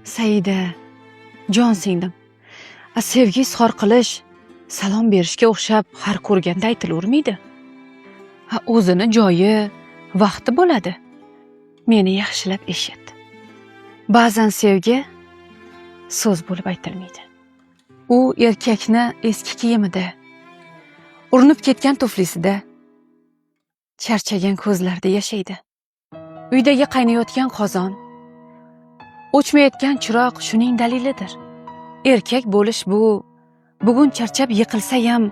Saida, jon singlim. Sevgi izhor qilish, salom berishga o'xshab har ko'rganda aytilavermaydi. O'zini joyi, vaqti bo'ladi. Meni yaxshilab eshit. Ba'zan sevgi so'z bo'lib aytilmaydi. U erkakni eski kiyimida, urinib ketgan tuflisida, charchagan ko'zlarda yashaydi. Uydagi qaynayotgan qozon, o'chmayotgan chiroq shuning dalilidir. Erkak bo'lish bu, bugun charchab yiqilsa ham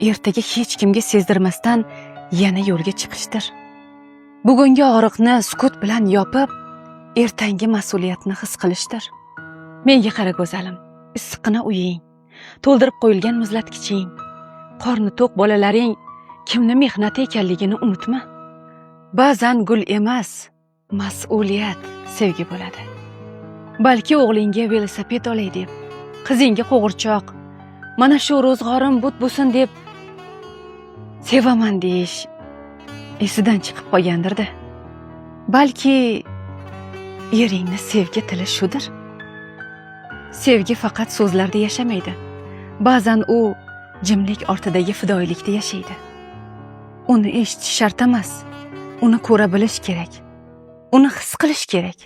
ertaga hech kimga sezdirmasdan yana yo'lga chiqishdir. Bugungi og'riqni sukut bilan yopib, ertangi mas'uliyatni his qilishdir. Menga qara go'zalim, issiqqina uying, to'ldirib qo'yilgan muzlatkiching, qorni to'q bolalaring kimni mehnati ekanligini unutma. Ba'zan gul emas, mas'uliyat sevgi bo'ladi. Balki o'g'lingga velosiped olay deb, qizingga qo'g'irchoq, mana shu ro'zg'orim but bo'lsin deb sevaman deyish esidan chiqib qolgandir-da. Balki eringni sevgi tili shudir. Sevgi faqat so'zlarda yashamaydi. Ba'zan u jimlik ortidagi fidoyilikda yashaydi. Uni eshitish shart emas, uni ko'ra bilish kerak. Uni his qilish kerak.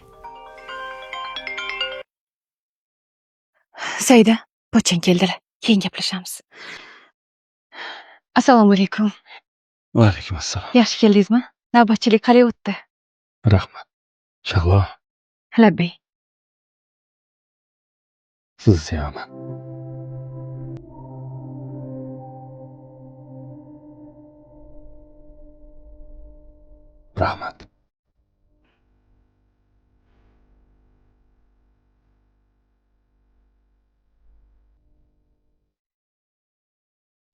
Saida, pochchang keldilar. Keyin gaplashamiz. Assalomu alaykum. Va alaykum assalom. Yaxshi keldingizmi? Navbatchilik qalay o'tdi? Rahmat. Shahlo, Labbay. sizni sevaman. Rahmat.